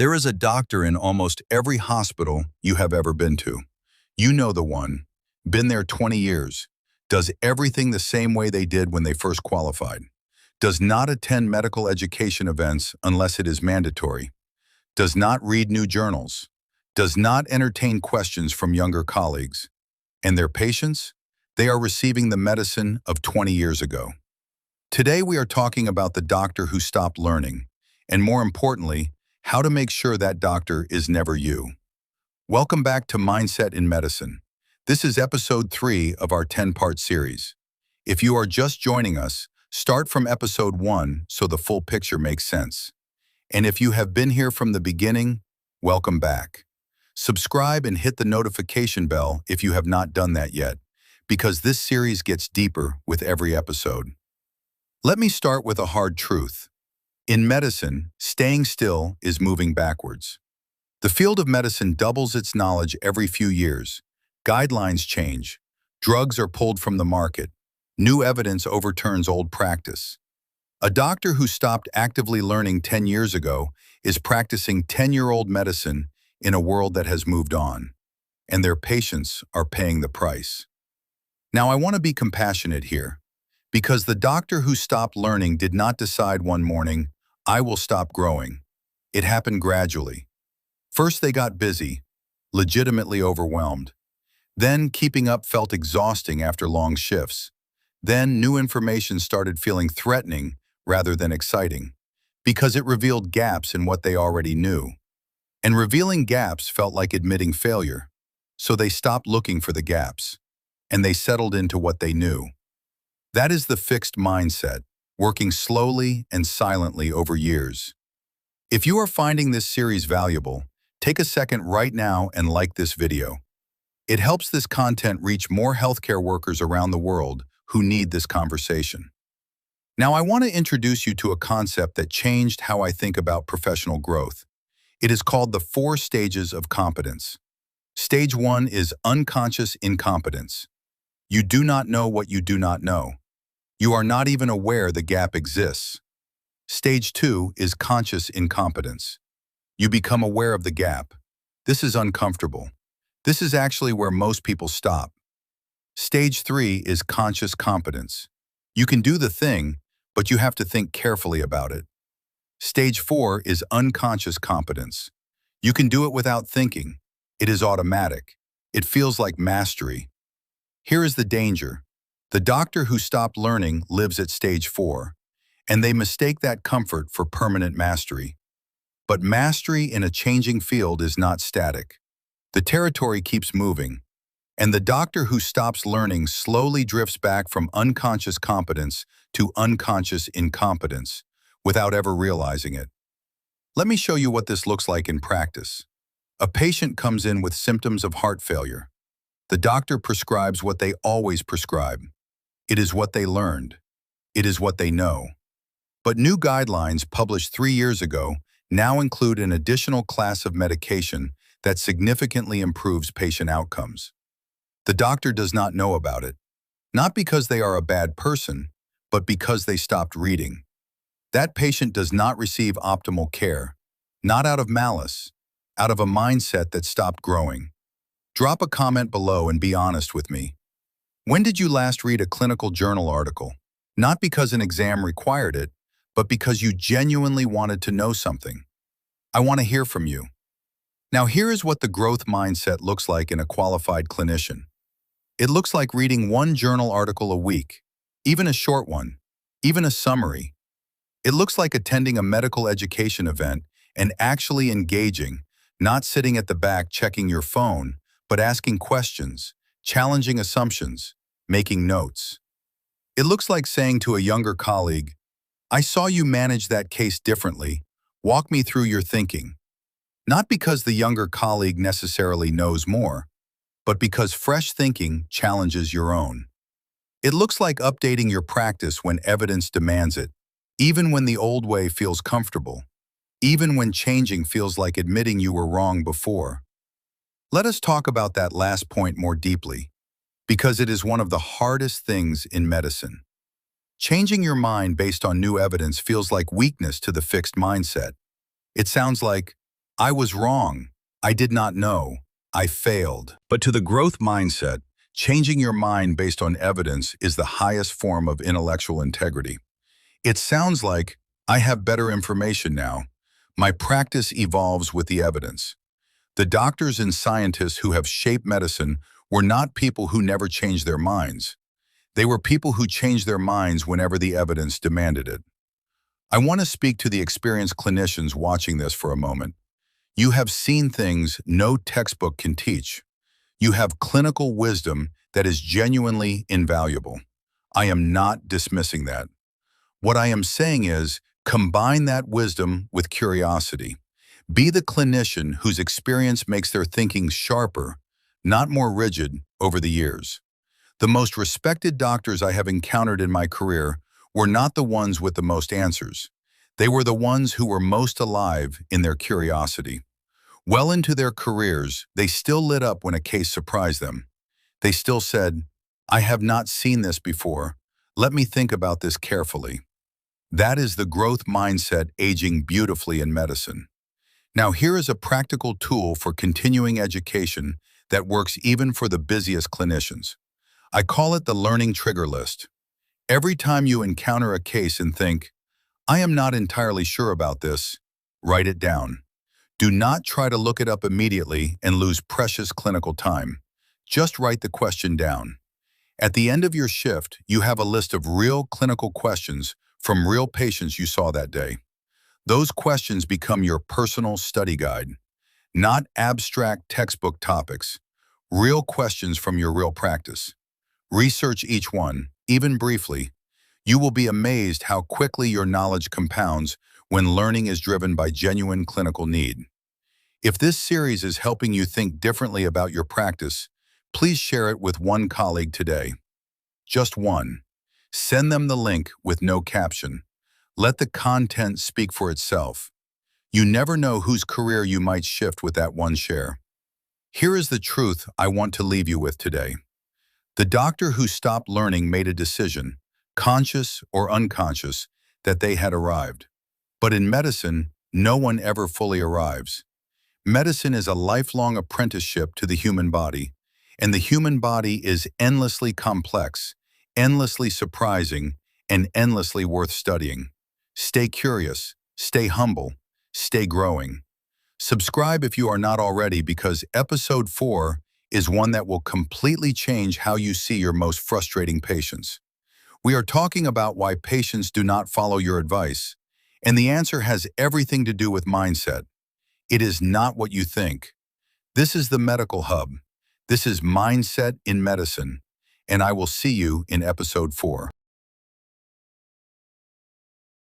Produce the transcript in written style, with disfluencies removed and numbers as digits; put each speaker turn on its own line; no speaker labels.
There is a doctor in almost every hospital you have ever been to. You know the one, been there 20 years, does everything the same way they did when they first qualified, does not attend medical education events unless it is mandatory, does not read new journals, does not entertain questions from younger colleagues. And their patients? They are receiving the medicine of 20 years ago. Today we are talking about the doctor who stopped learning, and more importantly, how to make sure that doctor is never you. Welcome back to Mindset in Medicine. This is episode 3 of our 10-part series. If you are just joining us, start from episode 1 so the full picture makes sense. And if you have been here from the beginning, welcome back. Subscribe and hit the notification bell if you have not done that yet, because this series gets deeper with every episode. Let me start with a hard truth. In medicine, staying still is moving backwards. The field of medicine doubles its knowledge every few years. Guidelines change. Drugs are pulled from the market. New evidence overturns old practice. A doctor who stopped actively learning 10 years ago is practicing 10-year-old medicine in a world that has moved on, and their patients are paying the price. Now, I want to be compassionate here, because the doctor who stopped learning did not decide one morning, I will stop growing. It happened gradually. First, they got busy, legitimately overwhelmed. Then, keeping up felt exhausting after long shifts. Then, new information started feeling threatening rather than exciting, because it revealed gaps in what they already knew. And revealing gaps felt like admitting failure. So they stopped looking for the gaps, and they settled into what they knew. That is the fixed mindset, working slowly and silently over years. If you are finding this series valuable, take a second right now and like this video. It helps this content reach more healthcare workers around the world who need this conversation. Now, I want to introduce you to a concept that changed how I think about professional growth. It is called the 4 stages of competence. Stage 1 is unconscious incompetence. You do not know what you do not know. You are not even aware the gap exists. Stage 2 is conscious incompetence. You become aware of the gap. This is uncomfortable. This is actually where most people stop. Stage 3 is conscious competence. You can do the thing, but you have to think carefully about it. Stage 4 is unconscious competence. You can do it without thinking. It is automatic. It feels like mastery. Here is the danger. The doctor who stopped learning lives at stage 4, and they mistake that comfort for permanent mastery. But mastery in a changing field is not static. The territory keeps moving, and the doctor who stops learning slowly drifts back from unconscious competence to unconscious incompetence without ever realizing it. Let me show you what this looks like in practice. A patient comes in with symptoms of heart failure. The doctor prescribes what they always prescribe. It is what they learned. It is what they know. But new guidelines published 3 years ago now include an additional class of medication that significantly improves patient outcomes. The doctor does not know about it, not because they are a bad person, but because they stopped reading. That patient does not receive optimal care, not out of malice, out of a mindset that stopped growing. Drop a comment below and be honest with me. When did you last read a clinical journal article? Not because an exam required it, but because you genuinely wanted to know something. I want to hear from you. Now, here is what the growth mindset looks like in a qualified clinician. It looks like reading 1 journal article a week, even a short one, even a summary. It looks like attending a medical education event and actually engaging, not sitting at the back checking your phone, but asking questions, challenging assumptions, making notes. It looks like saying to a younger colleague, I saw you manage that case differently. Walk me through your thinking. Not because the younger colleague necessarily knows more, but because fresh thinking challenges your own. It looks like updating your practice when evidence demands it, even when the old way feels comfortable, even when changing feels like admitting you were wrong before. Let us talk about that last point more deeply, because it is one of the hardest things in medicine. Changing your mind based on new evidence feels like weakness to the fixed mindset. It sounds like, I was wrong. I did not know. I failed. But to the growth mindset, changing your mind based on evidence is the highest form of intellectual integrity. It sounds like, I have better information now. My practice evolves with the evidence. The doctors and scientists who have shaped medicine were not people who never changed their minds. They were people who changed their minds whenever the evidence demanded it. I want to speak to the experienced clinicians watching this for a moment. You have seen things no textbook can teach. You have clinical wisdom that is genuinely invaluable. I am not dismissing that. What I am saying is, combine that wisdom with curiosity. Be the clinician whose experience makes their thinking sharper, not more rigid, over the years. The most respected doctors I have encountered in my career were not the ones with the most answers. They were the ones who were most alive in their curiosity. Well into their careers, they still lit up when a case surprised them. They still said, I have not seen this before. Let me think about this carefully. That is the growth mindset aging beautifully in medicine. Now here is a practical tool for continuing education that works even for the busiest clinicians. I call it the learning trigger list. Every time you encounter a case and think, I am not entirely sure about this, write it down. Do not try to look it up immediately and lose precious clinical time. Just write the question down. At the end of your shift, you have a list of real clinical questions from real patients you saw that day. Those questions become your personal study guide, not abstract textbook topics, real questions from your real practice. Research each one, even briefly. You will be amazed how quickly your knowledge compounds when learning is driven by genuine clinical need. If this series is helping you think differently about your practice, please share it with one colleague today. Just one. Send them the link with no caption. Let the content speak for itself. You never know whose career you might shift with that one share. Here is the truth I want to leave you with today. The doctor who stopped learning made a decision, conscious or unconscious, that they had arrived. But in medicine, no one ever fully arrives. Medicine is a lifelong apprenticeship to the human body, and the human body is endlessly complex, endlessly surprising, and endlessly worth studying. Stay curious, stay humble, stay growing. Subscribe if you are not already, because episode 4 is one that will completely change how you see your most frustrating patients. We are talking about why patients do not follow your advice, and the answer has everything to do with mindset. It is not what you think. This is the Medical Hub. This is Mindset in Medicine, and I will see you in episode 4.